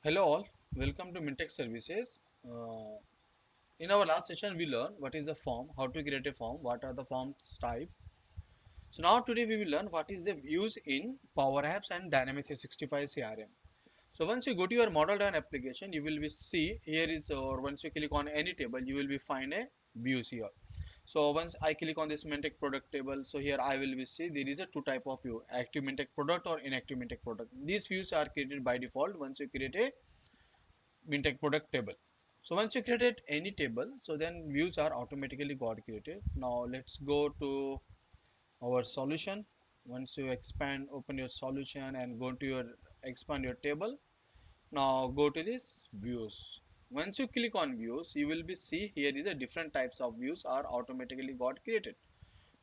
Hello all, welcome to Mintech Services. In our last session, we learned what is the form, how to create a form, what are the forms type. So now today we will learn what is the views in Power Apps and Dynamics 365 CRM. So once you go to your model done application, you will be see here is or once you click on any table, you will be find a views here. So once I click on this Mintech product table, so here I will be see there is a two type of view, active Mintech product or inactive Mintech product. These views are created by default once you create a Mintech product table. So once you created any table, so then views are automatically got created. Now let's go to our solution. Once you expand, open your solution and go to your expand your table. Now go to this views. Once you click on views, you will be see here is a different types of views are automatically got created.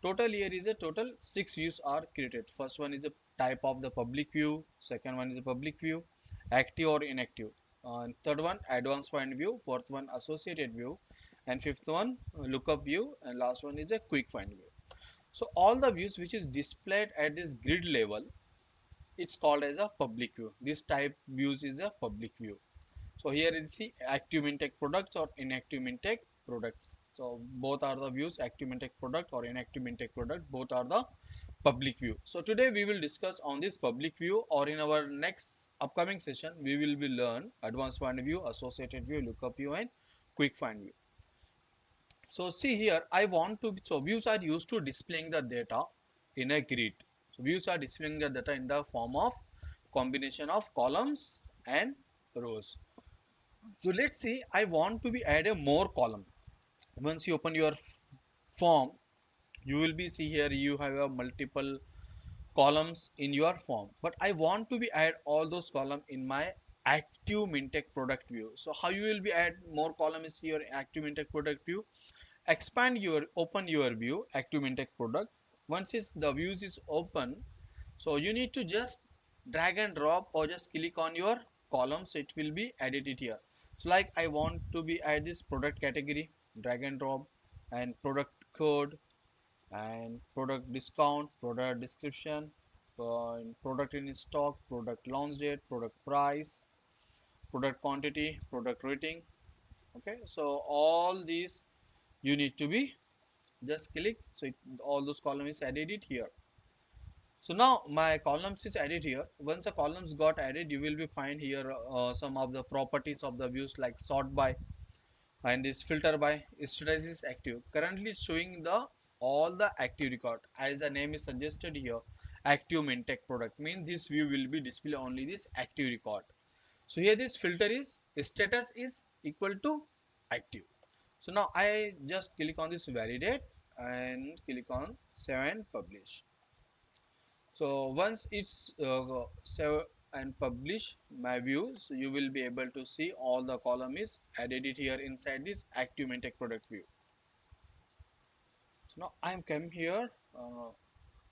Total here is a total 6 views are created. First one is a type of the public view. Second one is a public view, active or inactive. Third one advanced find view. Fourth one associated view, and fifth one lookup view, and last one is a quick find view. So all the views which is displayed at this grid level, it's called as a public view. This type views is a public view. So here is the active Mintech products or inactive Mintech products. So both are the views, active Mintech product or inactive Mintech product, both are the public view. So today we will discuss on this public view, or in our next upcoming session we will be learn advanced find view, associated view, lookup view and quick find view. So see here I want to, so views are used to displaying the data in a grid. So views are displaying the data in the form of combination of columns and rows. So let's see, I want to be add a more column. Once you open your form, you will be see here you have a multiple columns in your form. But I want to be add all those columns in my active Mintech product view. So how you will be add more columns here active Mintech product view? Expand your open your view active Mintech product. Once is the views is open, so you need to just drag and drop or just click on your column, so it will be added it here. So like I want to be add this product category, drag and drop, and product code and product discount, product description, product in stock, product launch date, product price, product quantity, product rating. Okay, so all these you need to be just click, so all those columns is added it here. So now my columns is added here. Once the columns got added, you will be find here some of the properties of the views like sort by and this filter by strategy is active. Currently showing the all the active record as the name is suggested here. Active Mintech product means this view will be display only this active record. So here this filter is status is equal to active. So now I just click on this validate and click on save and publish. So once it's save and publish my views, you will be able to see all the column is added it here inside this active Mintech product view. So now I'm come here,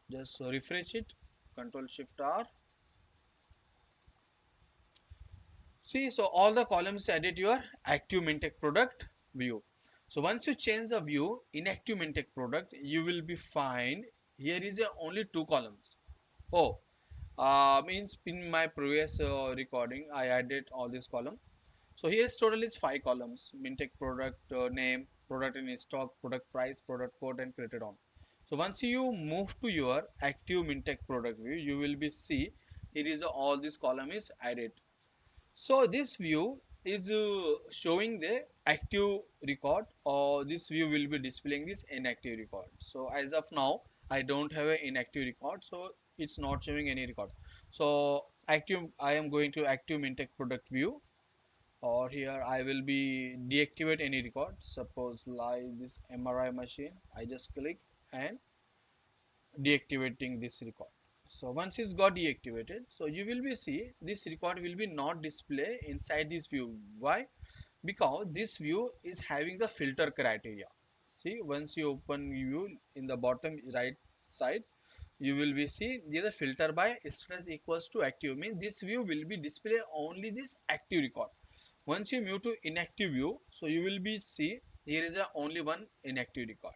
just refresh it, Control Shift R. See, so all the columns added your active Mintech product view. So once you change the view in active Mintech product, you will be find here is only two columns. Oh, means in my previous recording I added all this column. So here's total is 5 columns: Mintech product name, product in stock, product price, product code and created on. So once you move to your active Mintech product view, you will be see here is all this column is added. So this view is showing the active record, or this view will be displaying this inactive record. So as of now I don't have an inactive record, so it's not showing any record. So active, I am going to active Mintech product view, or here I will be deactivate any record. Suppose like this MRI machine, I just click and deactivating this record. So once it's got deactivated, so you will be see this record will be not display inside this view. Why? Because this view is having the filter criteria. See, once you open view in the bottom right side, you will be see there is a filter by stress equals to active, means this view will be display only this active record. Once you move to inactive view, so you will be see here is a only one inactive record.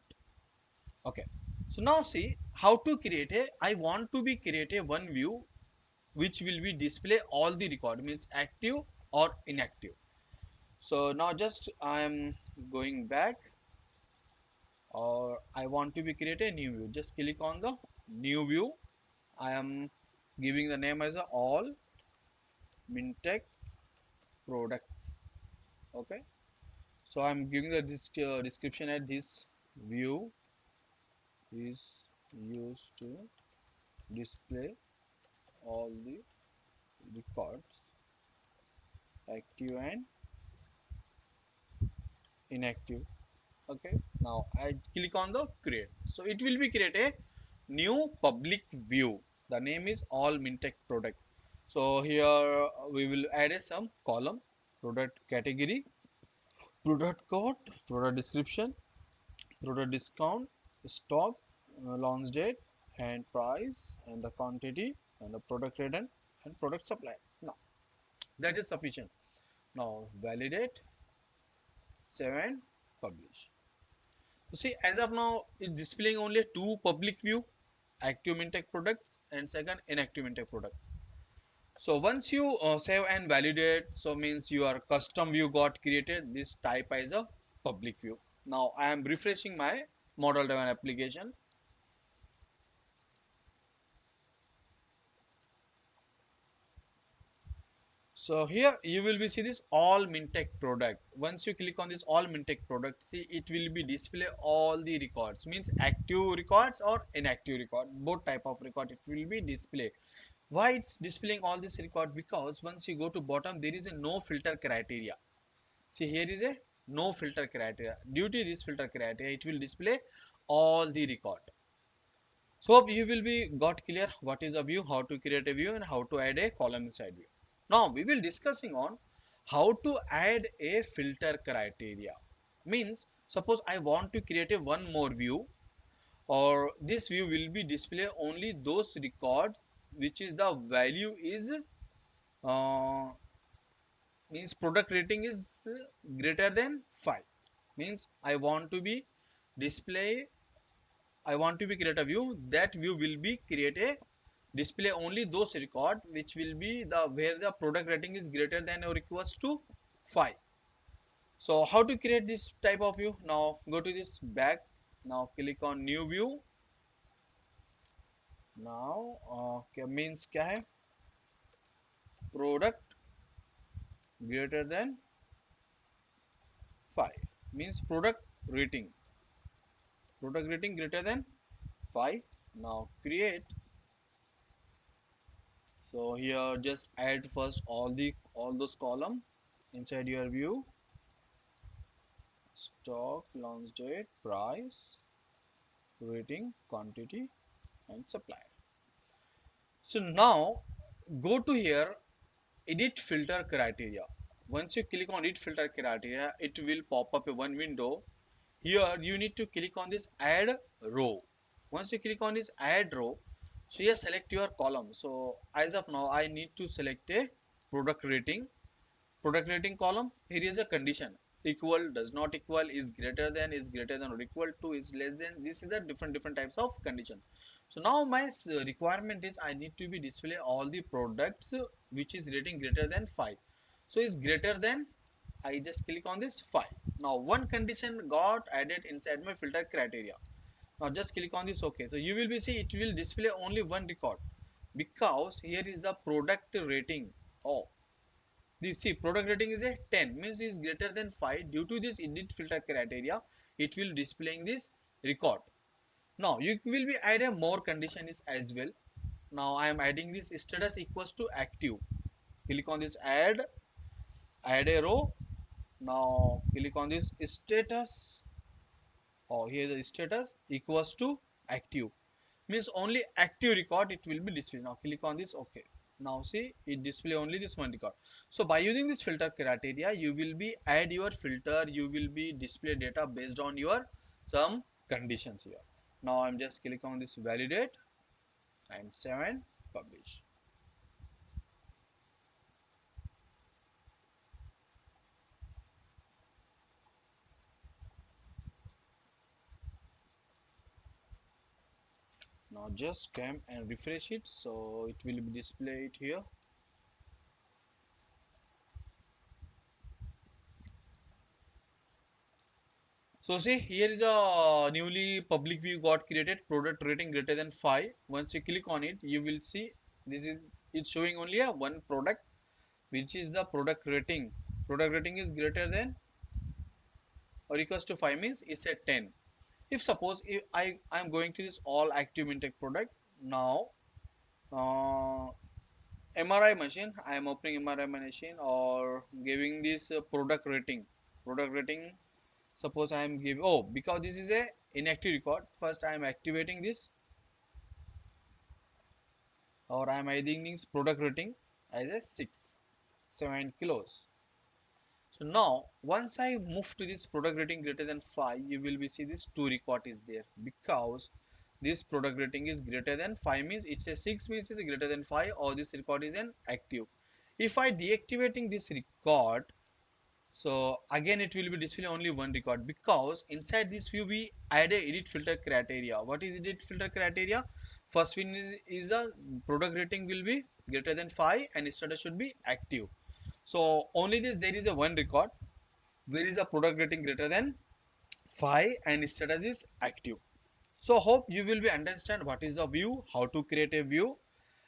Okay, so now see how to create a, I want to be create a one view which will be display all the record, means active or inactive. So now just I am going back, or I want to be create a new view. Just click on the new view. I am giving the name as a all Mintech products. Okay. So I'm giving the description at this view is used to display all the records active and inactive. Okay, now I click on the create, so it will be create a new public view. The name is all Mintech product. So here we will add a some column: product category, product code, product description, product discount, stock, launch date, and price, and the quantity, and the product return, and product supply. Now that is sufficient. Now validate, save, and publish. So see, as of now, it's displaying only two public view: active Mintech products and second inactive Mintech product. So once you save and validate, so means your custom view got created. This type as a public view. Now I am refreshing my model driven application. So here you will be see this all Mintech product. Once you click on this all Mintech product, see it will be display all the records. Means active records or inactive record, both type of record it will be display. Why it's displaying all this record? Because once you go to bottom, there is a no filter criteria. See here is a no filter criteria. Due to this filter criteria, it will display all the record. So hope you will be got clear what is a view, how to create a view, and how to add a column inside view. Now we will discussing on how to add a filter criteria. Means suppose I want to create a one more view, or this view will be display only those record which is the value is uh, means product rating is greater than 5. Means I want to be create a view. That view will be create a display only those record which will be the where the product rating is greater than or equals to 5. So how to create this type of view? Now go to this back. Now click on new view. Now means क्या है? Product greater than 5 means product rating greater than 5. Now create. So here just add first all those column inside your view: stock, launch date, price, rating, quantity, and supply. So now go to here, edit filter criteria. Once you click on edit filter criteria, it will pop up a one window. Here you need to click on this add row. Once you click on this add row, so here select your column. So as of now I need to select a product rating. Product rating column, here is a condition: equal, does not equal, is greater than or equal to, is less than. This is the different types of condition. So now my requirement is I need to be display all the products which is rating greater than 5. So is greater than, I just click on this 5. Now one condition got added inside my filter criteria. Now just click on this OK. So you will be see it will display only one record, because here is the product rating. Oh, the see product rating is a 10, means is greater than 5. Due to this edit filter criteria, it will displaying this record. Now you will be add a more condition is as well. Now I am adding this status equals to active. Click on this add a row. Now click on this status. Oh, here the status equals to active, means only active record it will be displayed. Now click on this OK. Now see it display only this one record. So by using this filter criteria, you will be add your filter, you will be display data based on your some conditions here. Now I'm just click on this validate and save and publish. Now just come and refresh it, so it will be displayed here. So see, here is a newly public view got created, product rating greater than 5. Once you click on it, you will see this is it's showing only a one product, which is the product rating. Product rating is greater than or equals to 5 means it's a 10. If suppose if I am going to this all active intake product now, uh, MRI machine, I am opening MRI machine or giving this product rating. Product rating, suppose I am giving, oh, because this is a inactive record, first I am activating this or I am adding this product rating as a 6, 7 kilos. So now once I move to this product rating greater than 5, you will be see this 2 record is there because this product rating is greater than 5 means it's a 6 means it's greater than 5 or this record is an active. If I deactivating this record, so again it will be display only one record because inside this view we add a edit filter criteria. What is edit filter criteria? First one is a product rating will be greater than 5 and status should be active. So only this there is a one record where is a product rating greater than 5 and status is active. So hope you will be understand what is the view, how to create a view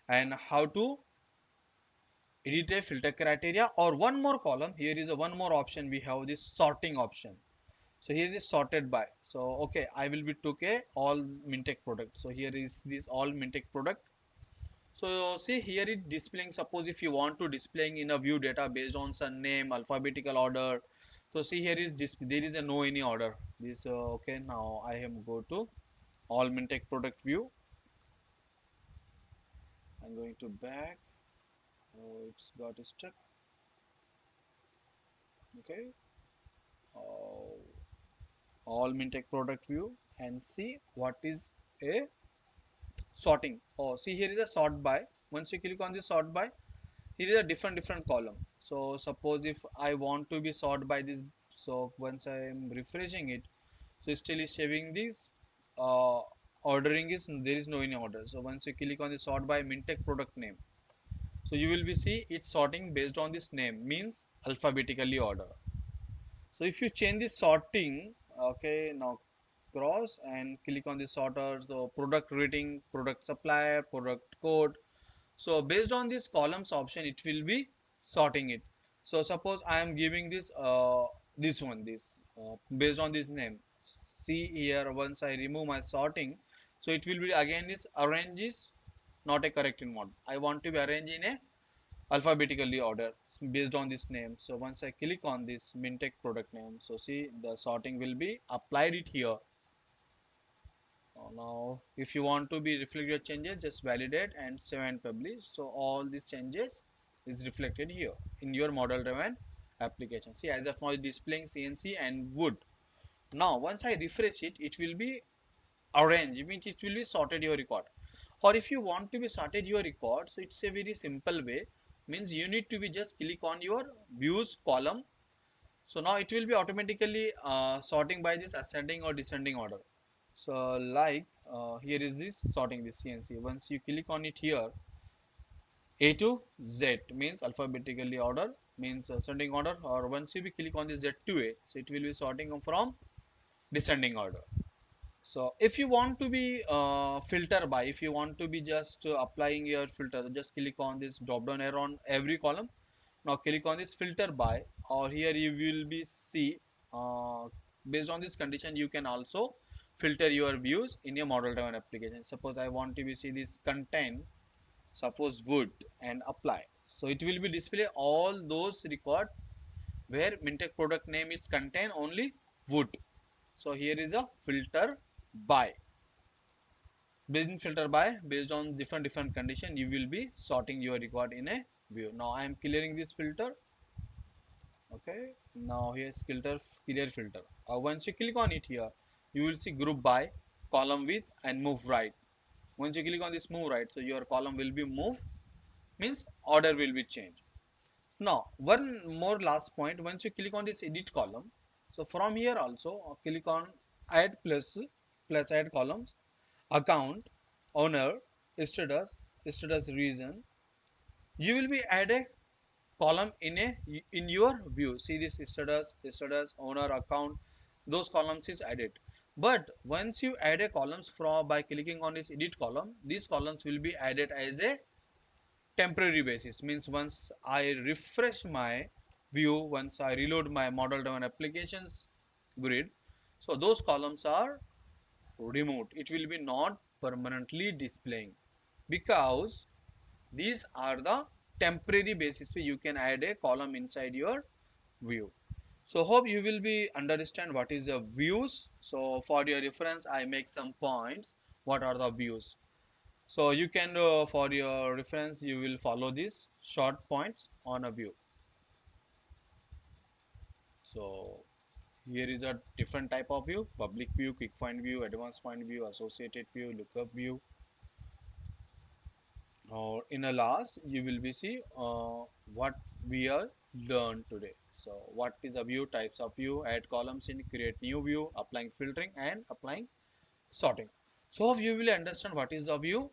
and how to edit a filter criteria or one more column. Here is a one more option, we have this sorting option. So here is sorted by. So okay, I will be took a all Mintech product. So here is this all Mintech product. So see here it displaying, suppose if you want to displaying in a view data based on surname, alphabetical order. So see here is this, there is a no any order. This okay, now I am go to all Mintech product view. I'm going to back. Oh, it's got stuck. Okay. Uh, all Mintech product view and see what is a sorting. Oh, see here is a sort by. Once you click on the sort by, here is a different column. So suppose if I want to be sort by this, so once I am refreshing it, so still is saving this ordering is there is no any order. So once you click on the sort by Mintech product name, so you will be see it's sorting based on this name means alphabetically order. So if you change the sorting, okay, now cross and click on the sorter, so product rating, product supplier, product code. So based on this columns option, it will be sorting it. So suppose I am giving this this one this based on this name. See here once I remove my sorting, so it will be again this arrange is not a correct in mode. I want to be arranged in a alphabetically order based on this name. So once I click on this Mintech product name, so see the sorting will be applied it here. Now if you want to be reflect your changes, just validate and save and publish. So all these changes is reflected here in your model driven application. See as of now displaying CNC and wood. Now once I refresh it, it will be arranged, means it will be sorted your record. Or if you want to be sorted your record, so it's a very simple way, means you need to be just click on your views column. So now it will be automatically sorting by this ascending or descending order. So like here is this sorting this CNC. Once you click on it here, A to Z means alphabetically order means ascending order, or once you click on the Z to A, so it will be sorting from descending order. So if you want to be filter by, if you want to be just applying your filter, just click on this drop down arrow on every column. Now click on this filter by, or here you will be see based on this condition you can also filter your views in your model driven application. Suppose I want to be see this content, suppose wood and apply. So it will be display all those record where Mintech product name is contain only wood. So here is a filter by. Based in filter by, based on different condition, you will be sorting your record in a view. Now I am clearing this filter. Okay, now here's filter, clear filter. Once you click on it here, you will see group by, column width and move right. Once you click on this move right, so your column will be moved, means order will be changed. Now one more last point, once you click on this edit column, so from here also click on add plus add columns, account, owner, status reason. You will be add a column in your view. See this status owner, account. those columns is added. But once you add a columns from by clicking on this edit column, these columns will be added as a temporary basis. Means once I refresh my view, once I reload my model driven applications grid, so those columns are removed. It will be not permanently displaying, because these are the temporary basis where you can add a column inside your view. So hope you will be understand what is the views. So for your reference, I make some points. What are the views? So you can, for your reference, you will follow these short points on a view. So here is a different type of view: public view, quick find view, advanced find view, associated view, lookup view. Or in a last, you will be see what we are learned today. So what is a view, types of view, add columns in, create new view, applying filtering and applying sorting. So you will understand what is the view.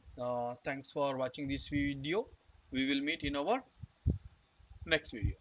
Thanks for watching this video. We will meet in our next video.